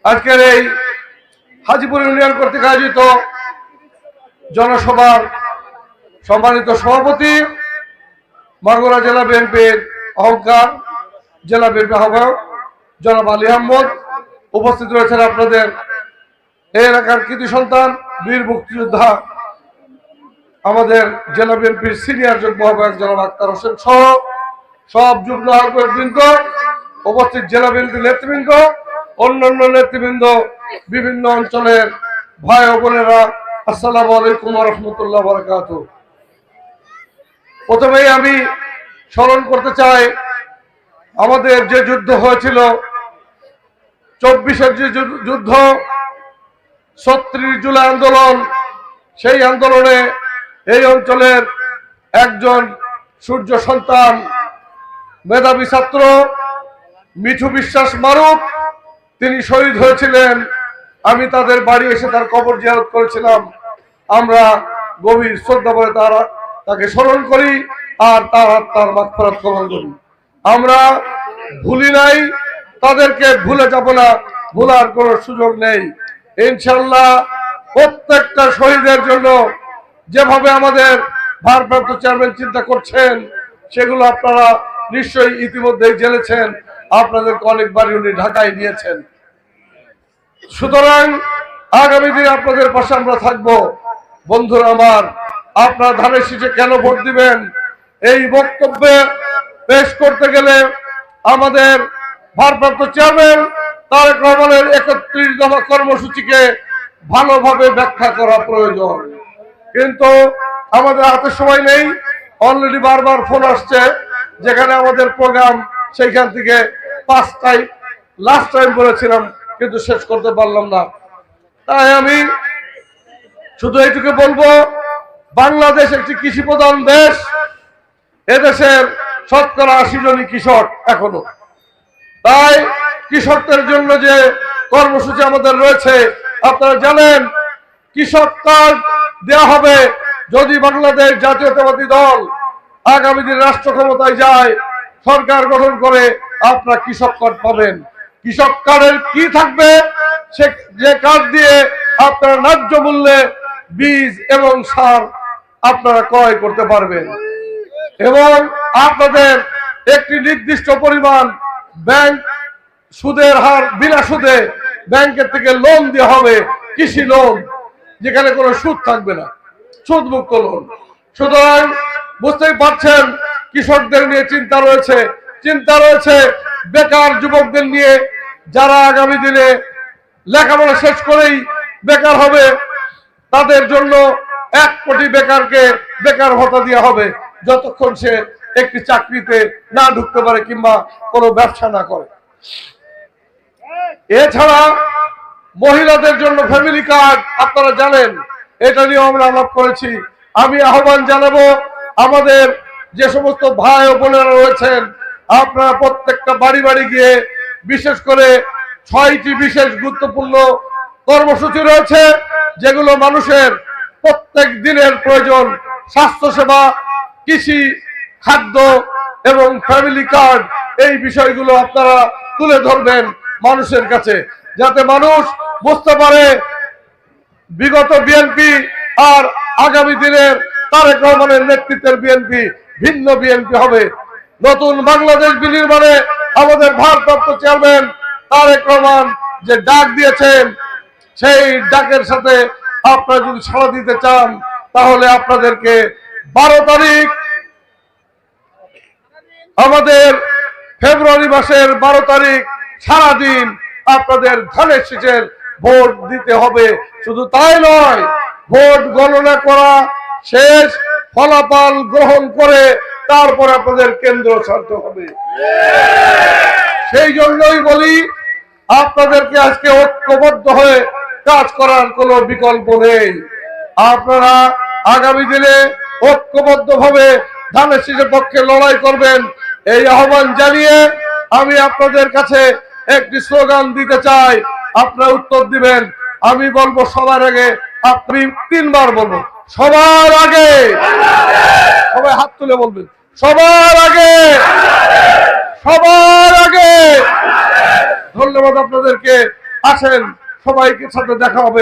আজকের এই হাজীপুর ইউনিয়ন কর্তৃক আয়োজিত জনসভার সম্মানিত সভাপতি, মাগুরা জেলা বিএনপির অহংকার জেলা বিএনপি আহ্বায়ক জনাব আলী আহমদ, উপস্থিত রয়েছেন আপনাদের এই এলাকার কৃতি সন্তান বীর মুক্তিযোদ্ধা আমাদের জেলা বিএনপির সিনিয়র যুগ্ম আহ্বায়ক জনাব আক্তার হোসেন সহ সব যুগ্ম আহ্বায়কবৃন্দ, উপস্থিত জেলা বিএনপি নেতৃবৃন্দ, অন্যান্য নেতৃবৃন্দ, বিভিন্ন অঞ্চলের ভাই ও বোনেরা, আসসালামু আলাইকুম ওয়া রাহমাতুল্লাহি ওয়া বারাকাতুহু। প্রথমেই আমি স্মরণ করতে চাই আমাদের যে যুদ্ধ হয়েছিল, 24-এর যে যুদ্ধ, 36 জুলাই আন্দোলন, সেই আন্দোলনে এই অঞ্চলের একজন সূর্য সন্তান মেধাবী ছাত্র মিঠু বিশ্বাস মারুফ, তিনি শহীদ হয়েছিলেন। আমি তাদের বাড়ি এসে তার কবর জিয়ারত করেছিলাম। আমরা গভীর শ্রদ্ধা করে তাকে স্মরণ করি আর তার আত্মার মাগফিরাত কামনা করি। আমরা ভুলি নাই, তাদেরকে ভুলে যাব না, ভুলার কোনো সুযোগ নেই। ইনশাআল্লাহ প্রত্যেকটা শহীদের জন্য যেভাবে আমাদের ভারপ্রাপ্ত চেয়ারম্যান চিন্তা করছেন, সেগুলো আপনারা নিশ্চয়ই ইতিমধ্যেই জেনেছেন। আপনাদেরকে অনেকবার উনি ঢাকায় নিয়েছেন। সুতরাং আগামী দিনে আপনাদের পাশে আমরা থাকবো। বন্ধুরা আমার, আপনারা ধানের শীষে কেন ভোট দিবেন, এই বক্তব্যে পেশ করতে গেলে আমাদের ভারপ্রাপ্ত চেয়ারম্যান তারেক রহমানের 31 দফা কর্মসূচিকে ভালোভাবে ব্যাখ্যা করা প্রয়োজন, কিন্তু আমাদের হাতে সময় নেই। অলরেডি বারবার ফোন আসছে, যেখানে আমাদের প্রোগ্রাম সেইখান থেকে 5টায় লাস্ট টাইম বলেছিলাম, কিন্তু শেষ করতে পারলাম না। তাই আমি শুধু এইটুকু বলবো, বাংলাদেশ একটি কৃষি প্রধান দেশ। এদেশের 80% জনই কৃষক এখনো। তাই কৃষকদের জন্য যে কর্মসূচি আমাদের রয়েছে, আপনারা জানেন কৃষক কার্ড দেওয়া হবে যদি বাংলাদেশ জাতীয়তাবাদী দল আগামী দিন রাষ্ট্র ক্ষমতায় যায়, সরকার গঠন করে, আপনারা কৃষক কার্ড পাবেন। কৃষক কার্ডের কি থাকবে, সে যে কার্ড দিয়ে আপনারা ন্যায্য মূল্যে বীজ এবং সার আপনারা ক্রয় করতে পারবেন, এবং আপনাদের একটি নির্দিষ্ট পরিমাণ ব্যাংক সুদের হার বিনা সুদে ব্যাংকের থেকে লোন দেওয়া হবে, কৃষি লোন, যেখানে কোনো সুদ থাকবে না, সুদমুক্ত লোন। সুতরাং বুঝতেই পারছেন কৃষকদের নিয়ে চিন্তা রয়েছে বেকার যুবকদের নিয়ে, যারা আগামী দিনে লেখাপড়া শেষ করেই বেকার হবে, তাদের জন্য 1 কোটি বেকারকে বেকার ভাতা দেওয়া হবে যতক্ষণ সে একটি চাকরিতে না ঢুকতে পারে কিংবা কোনো ব্যবসা না করে। এছাড়া মহিলাদের জন্য ফ্যামিলি কার্ড, আপনারা জানেন, এটা নিয়ে আমরা আলাপ করেছি। আমি আহ্বান জানাবো আমাদের যে সমস্ত ভাই ও বোনেরা রয়েছেন, আপনারা প্রত্যেকটা বাড়ি বাড়ি গিয়ে, বিশেষ করে 6টি বিশেষ গুরুত্বপূর্ণ কর্মসূচি রয়েছে, যেগুলো মানুষের প্রত্যেক দিনের প্রয়োজন, স্বাস্থ্যসেবা, কৃষি, খাদ্য এবং ফ্যামিলি কার্ড, এই বিষয়গুলো আপনারা তুলে ধরবেন মানুষের কাছে, যাতে মানুষ বুঝতে পারে বিগত বিএনপি আর আগামী দিনের তারেক রহমানের নেতৃত্বের বিএনপি ভিন্ন বিএনপি হবে। নতুন বাংলাদেশ বিনির্মাণে আমাদের ভারপ্রাপ্ত চেয়ারম্যান তারেক রহমান যে ডাক দিয়েছেন, সেই ডাকের সাথে আপনারা যদি সাড়া দিতে চান, তাহলে আপনাদেরকে 12 তারিখ, আমাদের ফেব্রুয়ারি মাসের 12 তারিখ সারাদিন আপনাদের ধানের শীষের ভোট দিতে হবে। শুধু তাই নয়, ভোট গণনা করা শেষ, ফলাফল গ্রহণ করে তারপর আপনাদের কেন্দ্র ছাড়তে হবে। সেই জন্যই বলি, আপনাদেরকে আজকে ঐক্যবদ্ধ হয়ে কাজ করার কোনো বিকল্প নেই। আপনারা আগামী দিনে ঐক্যবদ্ধভাবে ধানের শীষের পক্ষে লড়াই করবেন, এই আহ্বান জানিয়ে আমি আপনাদের কাছে একটি স্লোগান দিতে চাই, আপনারা উত্তর দিবেন। আমি বলবো সবার আগে, আপনি 3 বার বলবো, সবার আগে, সবাই হাত তুলে বলবেন, সবার আগে, সবার আগে। ধন্যবাদ আপনাদেরকে। আসেন, সবাইকে সাথে দেখা হবে।